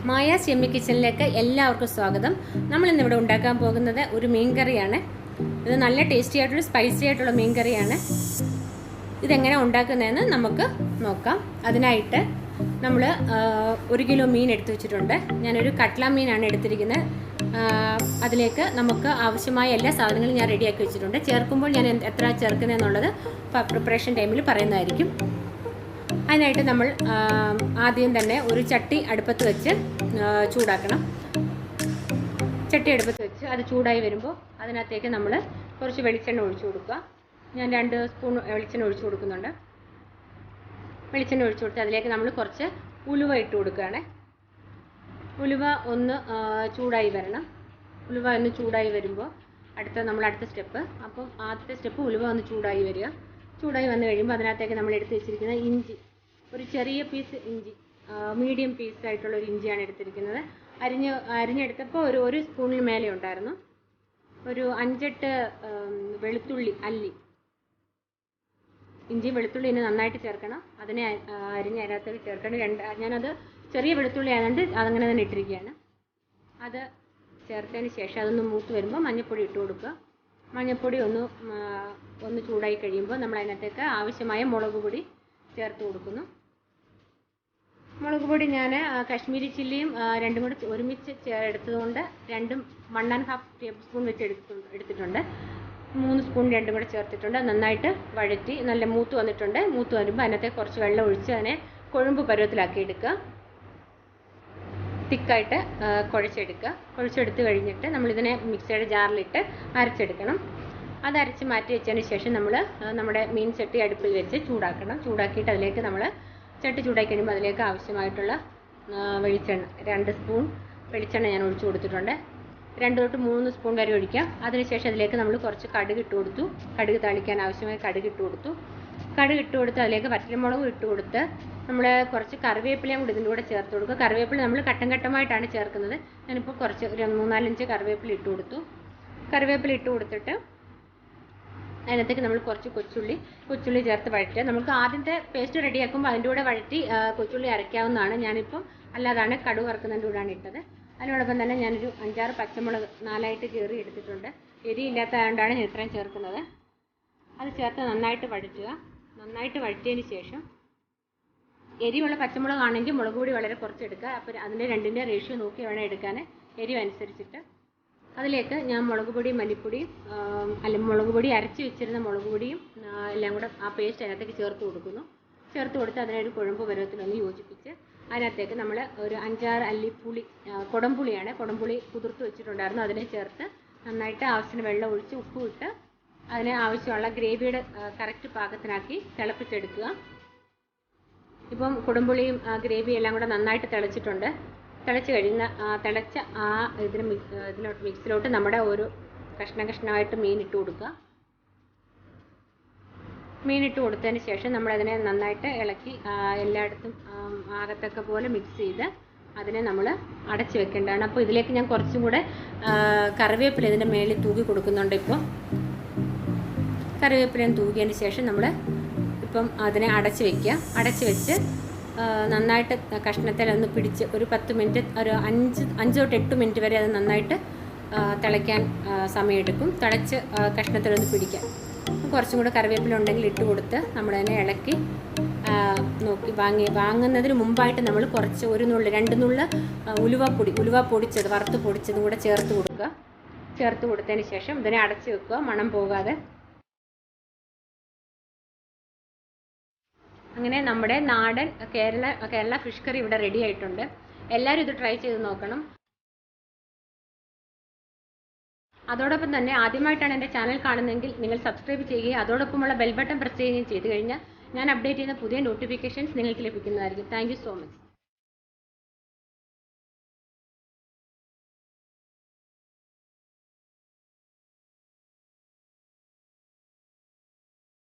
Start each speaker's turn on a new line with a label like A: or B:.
A: Maya's yummy കിച്ചണിലേക്ക് എല്ലാവർക്കും സ്വാഗതം. നമ്മളിന്നിവിടെ ഉണ്ടാക്കാൻ പോകുന്നത് ഒരു മീൻ കറിയാണ്. ഇത് നല്ല ടേസ്റ്റി ആയിട്ടുള്ള സ്പൈസി ആയിട്ടുള്ള മീൻ കറിയാണ്. ഇതെങ്ങനെ ഉണ്ടാക്കുന്നതെന്ന് നമുക്ക് നോക്കാം. അതിനായിട്ട് നമ്മൾ 1 കിലോ മീൻ എടുത്തു വെച്ചിട്ടുണ്ട്. ഞാനൊരു കട്ട്ല മീനാണ് എടുത്തിരിക്കുന്നത്. അതിലേക്ക് നമുക്ക് ആവശ്യമായ എല്ലാ സാധനങ്ങളും ഞാൻ റെഡിയാക്കി വെച്ചിട്ടുണ്ട്. ചേർക്കുമ്പോൾ ഞാൻ എത്ര ചേർക്കുന്നതെന്നുള്ളത് പ്രിപ്പറേഷൻ ടൈമിൽ പറയുന്നതായിരിക്കും. അതിനായിട്ട് നമ്മൾ ആദ്യം തന്നെ ഒരു ചട്ടി അടുപ്പത്ത് വെച്ച് ചൂടാക്കണം. ചട്ടി അടുപ്പത്ത് വെച്ച് അത് ചൂടായി വരുമ്പോൾ അതിനകത്തേക്ക് നമ്മൾ കുറച്ച് വെളിച്ചെണ്ണ ഒഴിച്ചു കൊടുക്കുക. ഞാൻ 2 സ്പൂൺ വെളിച്ചെണ്ണ ഒഴിച്ചു കൊടുക്കുന്നുണ്ട്. വെളിച്ചെണ്ണ ഒഴിച്ചു കൊടുത്ത് അതിലേക്ക് നമ്മൾ കുറച്ച് ഉലുവ ഇട്ട് കൊടുക്കുകയാണ്. ഉലുവ ഒന്ന് ചൂടായി വരണം. ഉലുവ ഒന്ന് ചൂടായി വരുമ്പോൾ അടുത്ത സ്റ്റെപ്പ്. അപ്പം ആദ്യത്തെ സ്റ്റെപ്പ് ഉലുവ ഒന്ന് ചൂടായി വരിക. ചൂടായി വന്നു കഴിയുമ്പോൾ അതിനകത്തേക്ക് നമ്മൾ എടുത്ത് വെച്ചിരിക്കുന്ന ഇഞ്ചി, ഒരു ചെറിയ പീസ് ഇഞ്ചി, മീഡിയം പീസായിട്ടുള്ള ഒരു ഇഞ്ചിയാണ് എടുത്തിരിക്കുന്നത്. അരിഞ്ഞെടുത്തപ്പോൾ ഒരു സ്പൂണിന് മേലെ ഉണ്ടായിരുന്നു. ഒരു 5-8 വെളുത്തുള്ളി അല്ലി, ഇഞ്ചി വെളുത്തുള്ളി ഇനി നന്നായിട്ട് ചേർക്കണം. അതിനെ അരിഞ്ഞ് അതിനകത്തേക്ക് ചേർക്കണം. ഞാനത് ചെറിയ വെളുത്തുള്ളി ആയതുകൊണ്ട് അതങ്ങനെ തന്നെ ഇട്ടിരിക്കുകയാണ്. അത് ചേർത്തതിന് ശേഷം അതൊന്ന് മൂത്ത് വരുമ്പോൾ മഞ്ഞൾപ്പൊടി ഇട്ട് കൊടുക്കുക. മഞ്ഞൾപ്പൊടി ഒന്ന് ചൂടായി കഴിയുമ്പോൾ നമ്മൾ അതിനകത്തേക്ക് ആവശ്യമായ മുളക് പൊടി ചേർത്ത് കൊടുക്കുന്നു. മുളക് പൊടി ഞാൻ കാശ്മീരി ചില്ലിയും 2 കൂടെ ഒരുമിച്ച് എടുത്തതുകൊണ്ട് 1.5 ടേബിൾ സ്പൂൺ വെച്ച് എടുത്തിട്ടുണ്ട്. 3 സ്പൂൺ 2 കൂടെ ചേർത്തിട്ടുണ്ട്. നന്നായിട്ട് വഴറ്റി നല്ല മൂത്ത് വന്നിട്ടുണ്ട്. മൂത്ത് വരുമ്പോൾ അതിനകത്തേക്ക് കുറച്ച് വെള്ളം ഒഴിച്ച് അതിനെ കുഴമ്പ് പരുവത്തിലാക്കി എടുക്കുക. തിക്കായിട്ട് കുഴച്ചെടുത്ത് കഴിഞ്ഞിട്ട് നമ്മളിതിനെ മിക്സിയുടെ ജാറിലിട്ട് അരച്ചെടുക്കണം. അത് അരച്ച് മാറ്റി വെച്ചതിന് ശേഷം നമ്മൾ നമ്മുടെ മീൻ ചട്ടി അടുപ്പിൽ വെച്ച് ചൂടാക്കണം. ചൂടാക്കിയിട്ട് അതിലേക്ക് നമ്മൾ ചട്ടി ചൂടാക്കി കഴിയുമ്പോൾ അതിലേക്ക് ആവശ്യമായിട്ടുള്ള വെളിച്ചെണ്ണ 2 സ്പൂൺ വെളിച്ചെണ്ണ ഞാൻ ഒഴിച്ചു കൊടുത്തിട്ടുണ്ട്. 2 തൊട്ട് 3 സ്പൂൺ വരെ ഒഴിക്കാം. അതിനുശേഷം അതിലേക്ക് നമ്മൾ കുറച്ച് കടുക് ഇട്ട് കൊടുത്തു. കടുക് താളിക്കാൻ ആവശ്യമായ കടുക് ഇട്ട് കൊടുത്തു. കടുക് ഇട്ട് കൊടുത്ത് അതിലേക്ക് വറ്റൽമുളകും ഇട്ട് കൊടുത്ത് നമ്മൾ കുറച്ച് കറിവേപ്പിലയും കൂടി ഇതിൻ്റെ കൂടെ ചേർത്ത് കൊടുക്കുക. കറിവേപ്പില നമ്മൾ ഘട്ടം ഘട്ടമായിട്ടാണ് ചേർക്കുന്നത്. ഞാനിപ്പോൾ കുറച്ച് ഒരു 3-4 കറിവേപ്പില ഇട്ട് കൊടുത്തു. കറിവേപ്പില ഇട്ട് കൊടുത്തിട്ട് അതിനകത്തേക്ക് നമ്മൾ കുറച്ച് കൊച്ചുള്ളി ചേർത്ത് വഴറ്റുക. നമുക്ക് ആദ്യത്തെ പേസ്റ്റ് റെഡിയാക്കുമ്പോൾ അതിൻ്റെ കൂടെ വഴറ്റി കൊച്ചുള്ളി അരയ്ക്കാവുന്നതാണ്. ഞാനിപ്പം അല്ലാതാണ് കടുക് വറുക്കുന്നതിൻ്റെ കൂടെയാണ് ഇട്ടത്. അതിനോടൊപ്പം തന്നെ ഞാനൊരു 5-6 പച്ചമുളക് 4ആയിട്ട് കീറി എടുത്തിട്ടുണ്ട്. എരിയില്ലാത്തതുകൊണ്ടാണ് ഞാൻ ഇത്രയും ചേർക്കുന്നത്. അത് ചേർത്ത് നന്നായിട്ട് വഴറ്റുക. നന്നായിട്ട് വഴറ്റിയതിന് ശേഷം എരിവുള്ള പച്ചമുളക് ആണെങ്കിൽ മുളക് പൊടി വളരെ കുറച്ചെടുക്കുക. അപ്പോൾ അതിൻ്റെ 2ൻ്റെ റേഷ്യോ നോക്കി വേണം എടുക്കാൻ, എരിവ് അനുസരിച്ചിട്ട്. അതിലേക്ക് ഞാൻ മുളക് പൊടിയും മല്ലിപ്പൊടിയും മുളക് പൊടി അരച്ച് വെച്ചിരുന്ന മുളക് പൊടിയും എല്ലാം കൂടെ ആ പേസ്റ്റ് അതിനകത്തേക്ക് ചേർത്ത് കൊടുക്കുന്നു. ചേർത്ത് കൊടുത്ത് അതിനൊരു കുഴമ്പ് പരുവത്തിലൊന്ന് യോജിപ്പിച്ച് അതിനകത്തേക്ക് നമ്മൾ ഒരു 5-6 അല്ലി പുളി, കുടംപുളിയാണ്, കുടംപുളി കുതിർത്ത് വെച്ചിട്ടുണ്ടായിരുന്നു. അതിനെ ചേർത്ത് നന്നായിട്ട് ആവശ്യത്തിന് വെള്ളം ഒഴിച്ച് ഉപ്പും ഇട്ട് അതിന് ആവശ്യമുള്ള ഗ്രേവിയുടെ കറക്റ്റ് പാകത്തിനാക്കി തിളപ്പിച്ചെടുക്കുക. ഇപ്പം കുടംപുളിയും ഗ്രേവിയും എല്ലാം കൂടെ നന്നായിട്ട് തിളച്ചിട്ടുണ്ട്. തിളച്ച ഇതിലോട്ട് മിക്സിലോട്ട് നമ്മുടെ ഒരു കഷ്ണമായിട്ട് മീൻ ഇട്ട് കൊടുക്കുക. മീൻ ഇട്ട് കൊടുത്തതിന് ശേഷം നമ്മളതിനെ നന്നായിട്ട് ഇളക്കി എല്ലായിടത്തും ആകത്തക്ക പോലെ മിക്സ് ചെയ്ത് അതിനെ നമ്മൾ അടച്ച് വെക്കേണ്ടതാണ്. അപ്പോൾ ഇതിലേക്ക് ഞാൻ കുറച്ചും കൂടെ കറിവേപ്പില ഇതിൻ്റെ മേളിൽ തൂക്കി കൊടുക്കുന്നുണ്ട്. ഇപ്പോൾ കറിവേപ്പിലയും തൂക്കിയതിന് ശേഷം നമ്മൾ ഇപ്പം അതിനെ അടച്ച് വെച്ച് നന്നായിട്ട് കഷ്ണത്തിലൊന്ന് പിടിച്ച് ഒരു 10 മിനിറ്റ്, ഒരു 5 തൊട്ട് 8 മിനിറ്റ് വരെ അത് നന്നായിട്ട് തിളയ്ക്കാൻ സമയമെടുക്കും. തിളച്ച് കഷ്ണത്തിലൊന്ന് പിടിക്കാൻ കുറച്ചും കൂടെ കറിവേപ്പില ഉണ്ടെങ്കിൽ ഇട്ട് കൊടുത്ത് നമ്മളതിനെ ഇളക്കി നോക്കി വാങ്ങുന്നതിന് മുമ്പായിട്ട് നമ്മൾ കുറച്ച് 1 നുള്ള് 2 നുള്ള് ഉലുവ പൊടിച്ചത്, വറുത്ത് പൊടിച്ചതും കൂടെ ചേർത്ത് കൊടുക്കുക. ചേർത്ത് കൊടുത്തതിന് ശേഷം ഇതിനെ അടച്ച് വെക്കുക, മണം പോകാതെ. അങ്ങനെ നമ്മുടെ നാടൻ കേരള ഫിഷ് കറി ഇവിടെ റെഡി ആയിട്ടുണ്ട്. എല്ലാവരും ഇത് ട്രൈ ചെയ്ത് നോക്കണം. അതോടൊപ്പം തന്നെ ആദ്യമായിട്ടാണ് എൻ്റെ ചാനൽ കാണുന്നതെങ്കിൽ നിങ്ങൾ സബ്സ്ക്രൈബ് ചെയ്യുകയും അതോടൊപ്പമുള്ള ബെൽ ബട്ടൺ പ്രസ് ചെയ്യുകയും ചെയ്തു കഴിഞ്ഞാൽ ഞാൻ അപ്ഡേറ്റ് ചെയ്യുന്ന പുതിയ നോട്ടിഫിക്കേഷൻസ് നിങ്ങൾക്ക് ലഭിക്കുന്നതായിരിക്കും. Thank you so much.